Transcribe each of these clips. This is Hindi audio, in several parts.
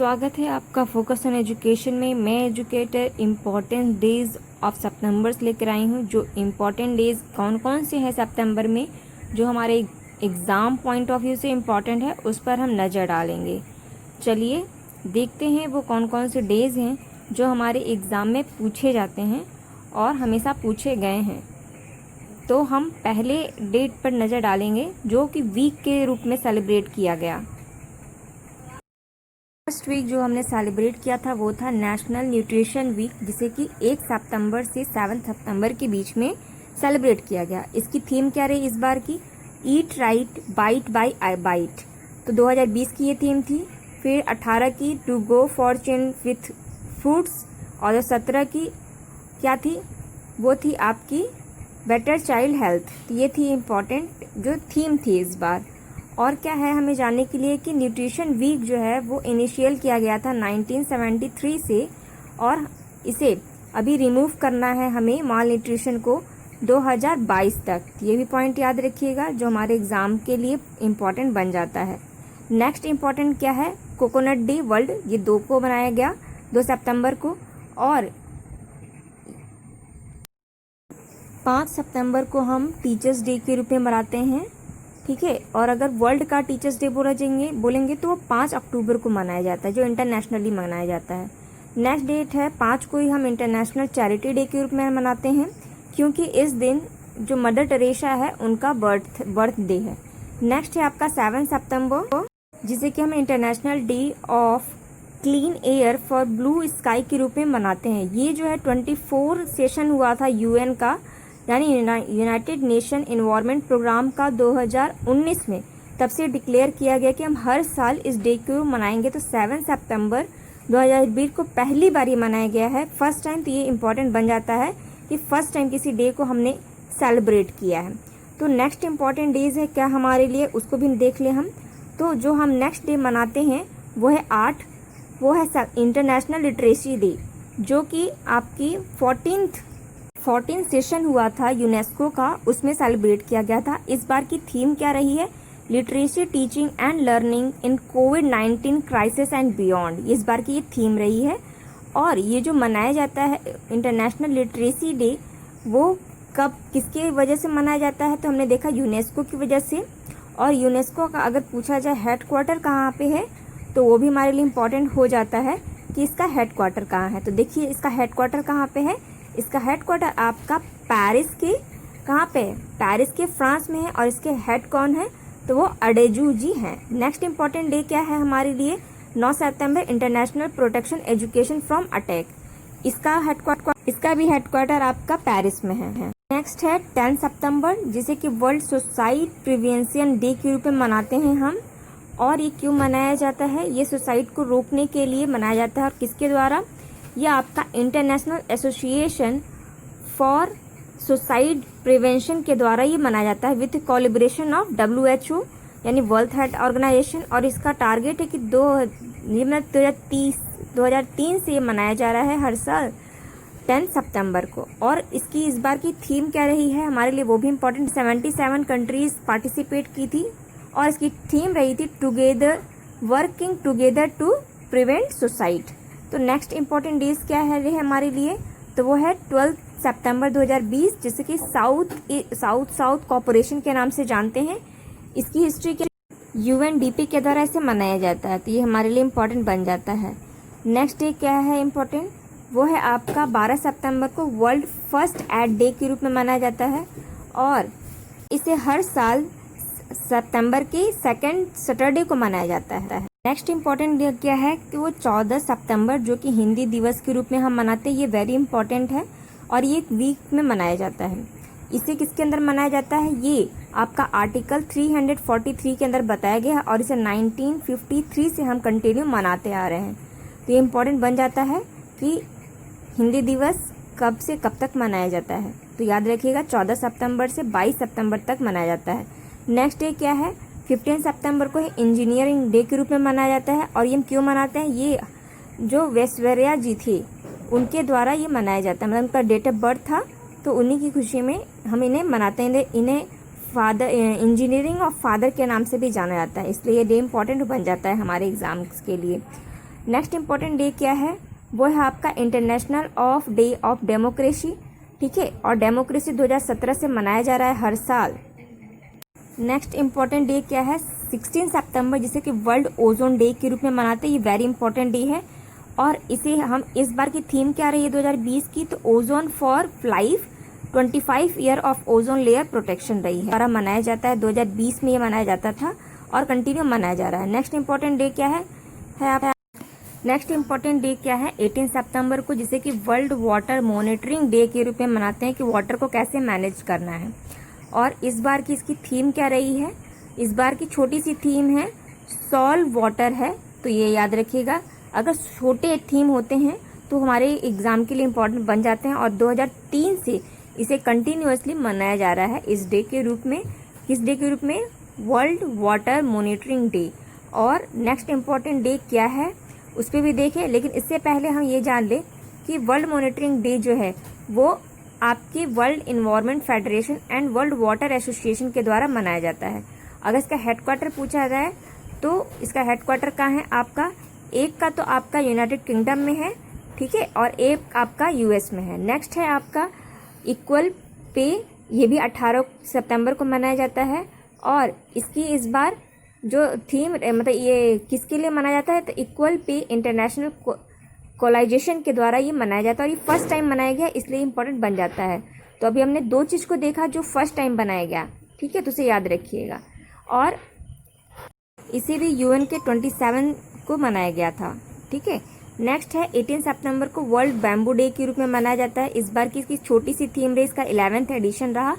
स्वागत है आपका फोकस ऑन एजुकेशन में। मैं एजुकेटर इम्पॉर्टेंट डेज ऑफ सितंबर लेकर आई हूँ। जो इम्पॉर्टेंट डेज कौन कौन से हैं सितंबर में, जो हमारे एग्ज़ाम पॉइंट ऑफ व्यू से इम्पॉर्टेंट है, उस पर हम नज़र डालेंगे। चलिए देखते हैं वो कौन कौन से डेज़ हैं जो हमारे एग्ज़ाम में पूछे जाते हैं और हमेशा पूछे गए हैं। तो हम पहले डेट पर नज़र डालेंगे जो कि वीक के रूप में सेलिब्रेट किया गया। फर्स्ट वीक जो हमने सेलिब्रेट किया था वो था नेशनल न्यूट्रिशन वीक, जिसे कि 1 सितंबर से 7 सितंबर के बीच में सेलिब्रेट किया गया। इसकी थीम क्या रही इस बार की? Eat right bite by I bite. तो 2020 की ये थीम थी। फिर 18 की to go fortune with fruits, और 17 की क्या थी? वो थी आपकी बेटर चाइल्ड हेल्थ। तो ये थी इम्पॉर्टेंट जो थीम थी इस बार। और क्या है हमें जानने के लिए कि न्यूट्रिशन वीक जो है वो इनिशियल किया गया था 1973 से, और इसे अभी रिमूव करना है हमें माल न्यूट्रिशन को 2022 तक। ये भी पॉइंट याद रखिएगा जो हमारे एग्ज़ाम के लिए इम्पॉर्टेंट बन जाता है। नेक्स्ट इम्पॉर्टेंट क्या है? कोकोनट डे वर्ल्ड, ये 2 को बनाया गया 2 सितंबर को। और 5 सितंबर को हम टीचर्स डे के रूप में मनाते हैं, ठीक है। और अगर वर्ल्ड का टीचर्स डे बोलेंगे तो वो 5 अक्टूबर को मनाया जाता है, जो इंटरनेशनली मनाया जाता है। नेक्स्ट डेट है 5 को ही हम इंटरनेशनल चैरिटी डे के रूप में मनाते हैं, क्योंकि इस दिन जो मदर टेरेसा है उनका बर्थ डे है। नेक्स्ट है आपका 7 सितंबर को, जिसे कि हम international day of clean air for blue sky के रूप में मनाते हैं। ये जो है 24 सेशन हुआ था यूएन का, यानी यूनाइटेड नेशन एनवायरनमेंट प्रोग्राम का 2019 में। तब से डिक्लेयर किया गया कि हम हर साल इस डे को मनाएंगे। तो 7 सितंबर 2020 को पहली बार ये मनाया गया है, फर्स्ट टाइम। तो ये इम्पॉर्टेंट बन जाता है कि फर्स्ट टाइम किसी डे को हमने सेलिब्रेट किया है। तो नेक्स्ट इम्पॉर्टेंट डेज है क्या हमारे लिए, उसको भी देख लें हम। तो जो हम नेक्स्ट डे मनाते हैं वो है 8, वो है इंटरनेशनल लिटरेसी डे, जो कि आपकी 14 सेशन हुआ था यूनेस्को का, उसमें सेलिब्रेट किया गया था। इस बार की थीम क्या रही है? Literacy teaching and learning in covid crisis and beyond. इस बार की ये थीम रही है। और ये जो मनाया जाता है इंटरनेशनल लिटरेसी डे, वो कब किसके वजह से मनाया जाता है? तो हमने देखा यूनेस्को की वजह से। और यूनेस्को का अगर पूछा जाए हेडक्वार्टर कहाँ पे है, तो वो भी हमारे लिए इम्पोर्टेंट हो जाता है कि इसका हेडक्वार्टर कहाँ है। तो देखिए इसका हेडक्वार्टर कहाँ पे है। इसका हेडक्वार्टर आपका पेरिस के, कहाँ पे है? पेरिस के फ्रांस में है। और इसके हेड कौन है? तो वो अडेजू जी हैं। नेक्स्ट इम्पॉर्टेंट डे क्या है हमारे लिए? 9 सितंबर international protection education from attack. इसका भी हेडक्वार्टर आपका पेरिस में है। नेक्स्ट है 10 सितंबर, जिसे कि वर्ल्ड सुसाइड प्रिवेंशन डे के रूप में मनाते हैं हम। और ये क्यों मनाया जाता है? ये सुसाइड को रोकने के लिए मनाया जाता है। और किसके द्वारा? ये आपका international association for suicide prevention के द्वारा ये मनाया जाता है, विथ कोलैबोरेशन ऑफ WHO यानी वर्ल्ड हेल्थ ऑर्गेनाइजेशन। और इसका टारगेट है कि 2003 से ये मनाया जा रहा है हर साल 10 सितंबर को। और इसकी इस बार की थीम क्या रही है हमारे लिए, वो भी इम्पोर्टेंट। 77 कंट्रीज पार्टिसिपेट की थी, और इसकी थीम रही थी together, working together to prevent suicide. तो नेक्स्ट इम्पॉर्टेंट डेज क्या है रहे हमारे लिए? तो वो है 12 सितंबर 2020, जिसे कि साउथ कॉर्पोरेशन के नाम से जानते हैं। इसकी हिस्ट्री क्या? UNDP के द्वारा इसे मनाया जाता है। तो ये हमारे लिए इम्पोर्टेंट बन जाता है। नेक्स्ट डे क्या है इम्पोर्टेंट? वो है आपका 12 सितंबर को वर्ल्ड फर्स्ट एड डे के रूप में मनाया जाता है। और इसे हर साल सितंबर के सेकेंड सैटरडे को मनाया जाता है। नेक्स्ट इम्पॉर्टेंट डे क्या है कि वो 14 सितंबर, जो कि हिंदी दिवस के रूप में हम मनाते हैं। ये वेरी इंपॉर्टेंट है और ये एक वीक में मनाया जाता है। इसे किसके अंदर मनाया जाता है? ये आपका आर्टिकल 343 के अंदर बताया गया है, और इसे 1953 से हम कंटिन्यू मनाते आ रहे हैं। तो ये इम्पॉर्टेंट बन जाता है कि हिंदी दिवस कब से कब तक मनाया जाता है। तो याद रखिएगा 14 सितंबर से 22 सितंबर तक मनाया जाता है। नेक्स्ट डे क्या है? 15 सितंबर को इंजीनियरिंग डे के रूप में मनाया जाता है। और ये क्यों मनाते हैं? ये जो वेस्टवेरिया जी थे उनके द्वारा ये मनाया जाता है, मतलब उनका डेट ऑफ बर्थ था, तो उन्हीं की खुशी में हम इन्हें मनाते हैं। इन्हें फादर इंजीनियरिंग ऑफ फादर के नाम से भी जाना जाता है, इसलिए ये डे इम्पॉर्टेंट बन जाता है हमारे एग्जाम्स के लिए। नेक्स्ट इम्पॉर्टेंट डे क्या है, वो है आपका international of day of democracy, ठीक है, और डेमोक्रेसी 2017 से मनाया जा रहा है हर साल। नेक्स्ट इम्पॉर्टेंट डे क्या है, 16 सितंबर, जिसे कि वर्ल्ड ओजोन डे के रूप में मनाते हैं। ये वेरी इंपॉर्टेंट डे है और इसे हम इस बार की थीम क्या रही है 2020 की, तो ozone for life 25 year of ozone layer protection रही है, द्वारा मनाया जाता है। 2020 में ये मनाया जाता था और कंटिन्यू मनाया जा रहा है। नेक्स्ट इम्पॉर्टेंट डे क्या है नेक्स्ट इम्पॉर्टेंट डे क्या है 18 सितंबर को, जिसे कि वर्ल्ड वाटर मॉनिटरिंग डे के रूप में मनाते हैं कि वाटर को कैसे मैनेज करना है। और इस बार की इसकी थीम क्या रही है, इस बार की छोटी सी थीम है सॉल्व वाटर है, तो ये याद रखिएगा। अगर छोटे थीम होते हैं तो हमारे एग्जाम के लिए इम्पोर्टेंट बन जाते हैं और 2003 से इसे कंटिन्यूअसली मनाया जा रहा है इस डे के रूप में। किस डे के रूप में, वर्ल्ड वाटर मॉनिटरिंग डे। और नेक्स्ट इम्पॉर्टेंट डे क्या है उस पर भी देखें, लेकिन इससे पहले हम ये जान लें कि वर्ल्ड मॉनिटरिंग डे जो है वो आपके world environment federation and world water association के द्वारा मनाया जाता है। अगर इसका हेडक्वार्टर पूछा जाए तो इसका हेडक्वार्टर कहाँ है आपका, एक का तो आपका यूनाइटेड किंगडम में है, ठीक है, और एक आपका यूएस में है। नेक्स्ट है आपका इक्वल पे, ये भी 18 सितंबर को मनाया जाता है और इसकी इस बार जो थीम मतलब ये किसके लिए मनाया जाता है, तो इक्वल पे इंटरनेशनल कोलाइजेशन के द्वारा ये मनाया जाता है और ये फर्स्ट टाइम मनाया गया, इसलिए इम्पोर्टेंट बन जाता है। तो अभी हमने दो चीज़ को देखा जो फर्स्ट टाइम बनाया गया, ठीक है, तो उसे याद रखिएगा। और इसे भी यूएन के 27 को मनाया गया था, ठीक है। नेक्स्ट है 18 सितंबर को वर्ल्ड बैम्बू डे के रूप में मनाया जाता है। इस बार की इसकी छोटी सी थीम रही, इसका 11th एडिशन रहा,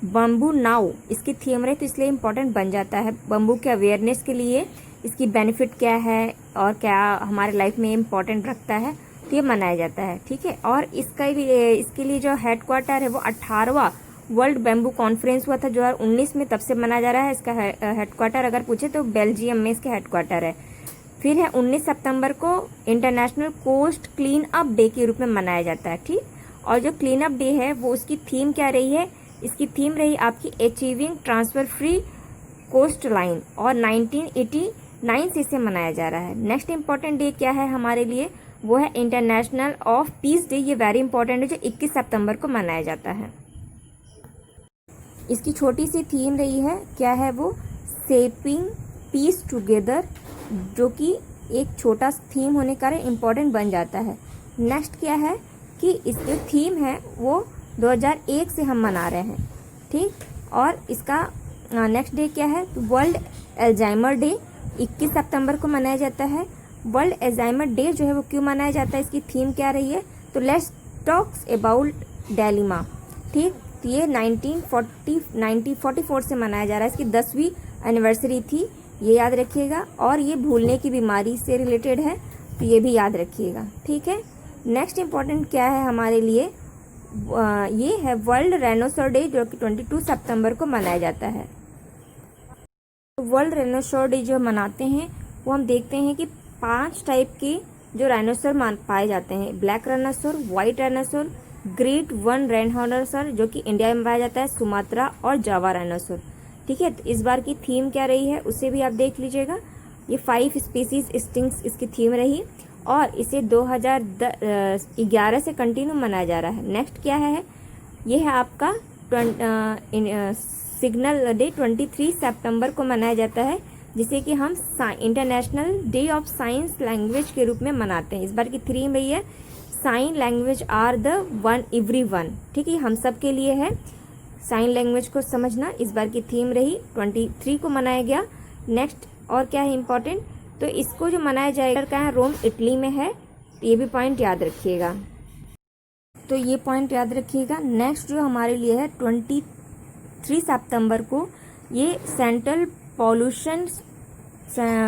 बम्बू नाउ इसकी थीम रही, तो इसलिए इम्पोर्टेंट बन जाता है। बम्बू के अवेयरनेस के लिए इसकी बेनिफिट क्या है और क्या हमारे लाइफ में इम्पोर्टेंट रखता है, तो ये मनाया जाता है, ठीक है। और इसका भी इसके लिए जो हेडक्वार्टर है वो 18वां वर्ल्ड बैम्बू कॉन्फ्रेंस हुआ था 2019 में, तब से मनाया जा रहा है। इसका हेडक्वार्टर अगर पूछे तो बेल्जियम में इसका हेडक्वार्टर है। फिर है 19 सितंबर को international coast clean up day के रूप में मनाया जाता है, ठीक। और जो क्लीन अप डे है वो उसकी थीम क्या रही है, इसकी थीम रही आपकी achieving transfer free coast line और 1989 से इसे मनाया जा रहा है। नेक्स्ट इंपॉर्टेंट डे क्या है हमारे लिए, वो है इंटरनेशनल ऑफ पीस डे। ये वेरी इंपॉर्टेंट है जो 21 सितंबर को मनाया जाता है। इसकी छोटी सी थीम रही है, क्या है वो, शेपिंग पीस टुगेदर, जो कि एक छोटा थीम होने का इम्पोर्टेंट बन जाता है। नेक्स्ट क्या है कि इसकी थीम है वो 2001 से हम मना रहे हैं, ठीक। और इसका नेक्स्ट डे क्या है, वर्ल्ड अल्जाइमर डे 21 सितंबर को मनाया जाता है। वर्ल्ड अल्जाइमर डे जो है वो क्यों मनाया जाता है, इसकी थीम क्या रही है, तो लेट्स टॉक्स अबाउट डेलिमा, ठीक। तो ये 1944 से मनाया जा रहा है, इसकी 10वीं एनिवर्सरी थी, ये याद रखिएगा। और ये भूलने की बीमारी से रिलेटेड है, तो ये भी याद रखिएगा, ठीक है। नेक्स्ट इम्पॉर्टेंट क्या है हमारे लिए, ये है वर्ल्ड रेनोसर डे जो कि 22 सितंबर को मनाया जाता है। वर्ल्ड रेनोसर डे जो मनाते हैं वो हम देखते हैं कि 5 टाइप के जो राइनोसर पाए जाते हैं, ब्लैक राइनोसर, व्हाइट राइनोसर, ग्रेट वन राइनोसर जो कि इंडिया में पाया जाता है, सुमात्रा और जावा राइनोसर, ठीक है। तो इस बार की थीम क्या रही है उसे भी आप देख लीजिएगा। ये 5 स्पीसीज एक्सटिंक्ट इसकी थीम रही और इसे 2011 से कंटिन्यू मनाया जा रहा है। नेक्स्ट क्या है, ये है आपका सिग्नल डे 23 सितंबर को मनाया जाता है, जिसे कि हम international day of science language के रूप में मनाते हैं। इस बार की थीम रही है sign language are the one everyone, ठीक है, हम सब के लिए है साइन लैंग्वेज को समझना। इस बार की थीम रही 23 को मनाया गया। नेक्स्ट और क्या है इम्पोर्टेंट, तो इसको जो मनाया जाएगा क्या है, रोम इटली में है, ये भी पॉइंट याद रखिएगा, तो ये पॉइंट याद रखिएगा। नेक्स्ट जो हमारे लिए है 23 सितंबर को ये सेंट्रल पॉल्यूशन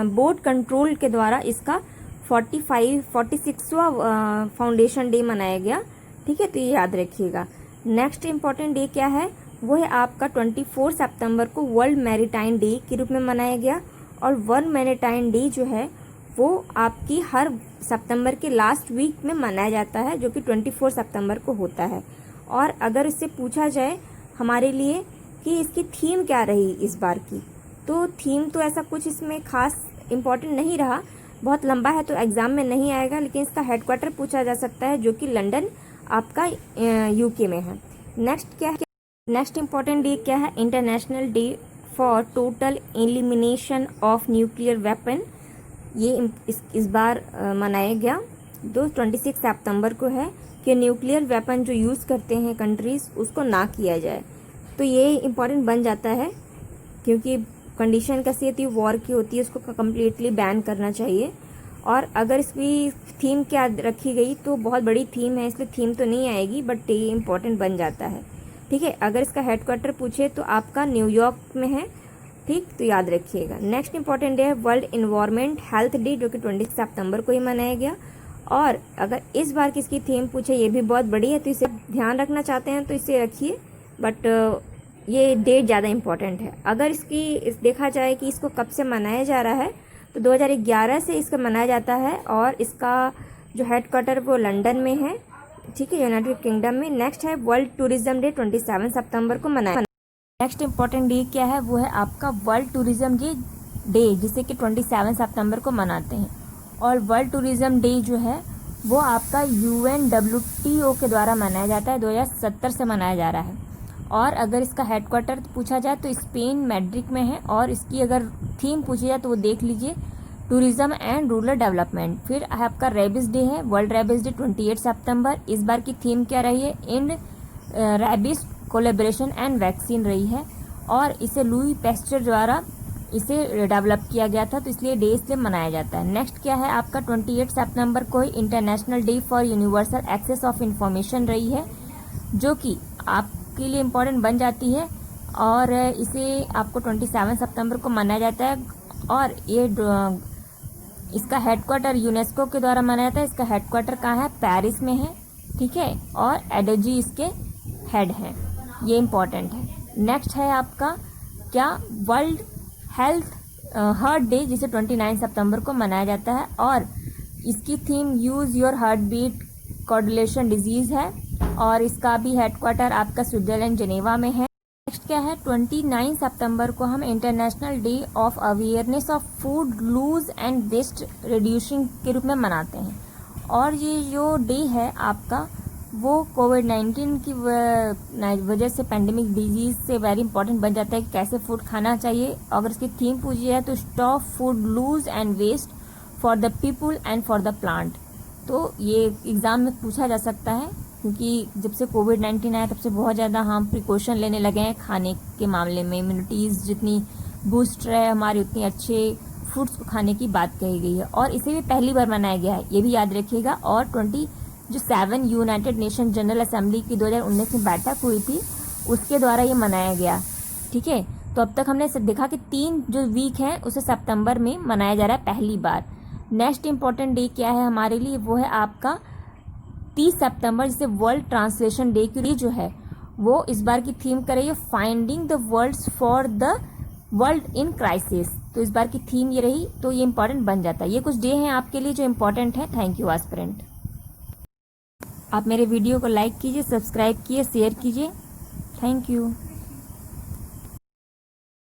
बोर्ड कंट्रोल के द्वारा इसका 46वां फाउंडेशन डे मनाया गया, ठीक है, तो ये याद रखिएगा। नेक्स्ट इम्पॉर्टेंट डे क्या है, वो है आपका 24 सितंबर को वर्ल्ड मैरीटाइम डे के रूप में मनाया गया। और वर्ल्ड मैरीटाइम डे जो है वो आपकी हर सितंबर के लास्ट वीक में मनाया जाता है, जो कि 24 सितंबर को होता है। और अगर इससे पूछा जाए हमारे लिए कि इसकी थीम क्या रही इस बार की, तो थीम तो ऐसा कुछ इसमें खास इम्पोर्टेंट नहीं रहा, बहुत लंबा है तो एग्ज़ाम में नहीं आएगा, लेकिन इसका हेडक्वार्टर पूछा जा सकता है जो कि लंदन आपका यूके में है। नेक्स्ट क्या है, नेक्स्ट इम्पॉर्टेंट डे क्या है, international day for total elimination of nuclear weapon. ये इस बार मनाया गया 26 सितंबर को है कि न्यूक्लियर वेपन जो यूज़ करते हैं कंट्रीज़ उसको ना किया जाए। तो ये इम्पॉर्टेंट बन जाता है क्योंकि कंडीशन कैसी होती है, वॉर की होती है, उसको कम्प्लीटली बैन करना चाहिए। और अगर इसकी थीम क्या रखी गई तो बहुत बड़ी थीम है, इसलिए थीम तो नहीं आएगी, बट ये इम्पॉर्टेंट बन जाता है। ठीक है, अगर इसका हेडक्वार्टर पूछे तो आपका न्यूयॉर्क में है। ठीक, तो याद रखिएगा। नेक्स्ट इंपॉर्टेंट डे है वर्ल्ड इन्वायरमेंट हेल्थ डे, जो कि 20 सितंबर को ही मनाया गया। और अगर इस बार किसकी थीम पूछे, ये भी बहुत बड़ी है, तो इसे ध्यान रखना चाहते हैं तो इसे रखिए, बट ये डेट ज़्यादा इम्पॉर्टेंट है। अगर देखा जाए कि इसको कब से मनाया जा रहा है तो 2011 से इसका मनाया जाता है, और इसका जो हेडक्वार्टर वो लंदन में है। ठीक है, यूनाइटेड किंगडम में। नेक्स्ट है वर्ल्ड टूरिज्म डे, 27 सितंबर को मनाया। नेक्स्ट इंपॉर्टेंट डे क्या है, वो है आपका वर्ल्ड टूरिज्म डे, जिसे कि 27 सितंबर को मनाते हैं। और वर्ल्ड टूरिज्म डे जो है वो आपका UNWTO के द्वारा मनाया जाता है, 2070 से मनाया जा रहा है। और अगर इसका हेडक्वार्टर पूछा जाए तो स्पेन मैड्रिड में है। और इसकी अगर थीम पूछी जाए तो वो देख लीजिए, टूरिज्म एंड रूरल डेवलपमेंट। फिर आपका रेबिस डे है, वर्ल्ड रेबिस डे 28 सितंबर। इस बार की थीम क्या रही है, इन रेबिस कोलेब्रेशन एंड वैक्सीन रही है। और इसे लुई पैस्चर द्वारा इसे डेवलप किया गया था, तो इसलिए डे इसलिए मनाया जाता है। नेक्स्ट क्या है आपका 28 सितंबर को ही international day for universal access of information रही है, जो कि आपके लिए इम्पोर्टेंट बन जाती है। और इसे आपको 27 सितंबर को मनाया जाता है। और ये इसका हेडक्वार्टर यूनेस्को के द्वारा मनाया जाता है। इसका हेडक्वार्टर कहाँ है, पेरिस में है। ठीक है, और एडजी इसके हेड हैं, ये इम्पॉर्टेंट है। नेक्स्ट है आपका क्या, वर्ल्ड हेल्थ हार्ट डे, जिसे 29 सितंबर को मनाया जाता है। और इसकी theme use your heart beat coordination disease है। और इसका भी हेडक्वार्टर आपका स्विट्जरलैंड जेनेवा में है। नेक्स्ट क्या है, 29 सितंबर को हम international day of awareness of food loss and waste reducing के रूप में मनाते हैं। और ये जो डे है आपका वो कोविड-19 की वजह से पेंडेमिक डिजीज़ से वेरी इंपॉर्टेंट बन जाता है कि कैसे फूड खाना चाहिए। अगर इसकी थीम पूछी जाए तो stop food loss and waste for the people and for the plant. तो ये एग्ज़ाम में पूछा जा सकता है, क्योंकि जब से कोविड-19 आया तब से बहुत ज़्यादा हम प्रिकॉशन लेने लगे हैं खाने के मामले में। इम्यूनिटीज़ जितनी बूस्ट है हमारी, उतनी अच्छे फूड्स को खाने की बात कही गई है। और इसे भी पहली बार मनाया गया है, ये भी याद रखिएगा। और 7 यूनाइटेड नेशन जनरल असेंबली की 2019 में बैठक हुई थी, उसके द्वारा ये मनाया गया। ठीक है, तो अब तक हमने देखा कि 3 जो वीक हैं उसे सितंबर में मनाया जा रहा है पहली बार। नेक्स्ट इंपॉर्टेंट डे क्या है हमारे लिए, वो है आपका 30 सितंबर, जिसे वर्ल्ड ट्रांसलेशन डे के लिए जो है वो इस बार की थीम करेगी finding the words for the world in crisis. तो इस बार की थीम ये रही, तो ये इंपॉर्टेंट बन जाता है। ये कुछ डे हैं आपके लिए जो इंपॉर्टेंट है। Thank you aspirant. आप मेरे वीडियो को लाइक कीजिए, सब्सक्राइब कीजिए, शेयर कीजिए। Thank you.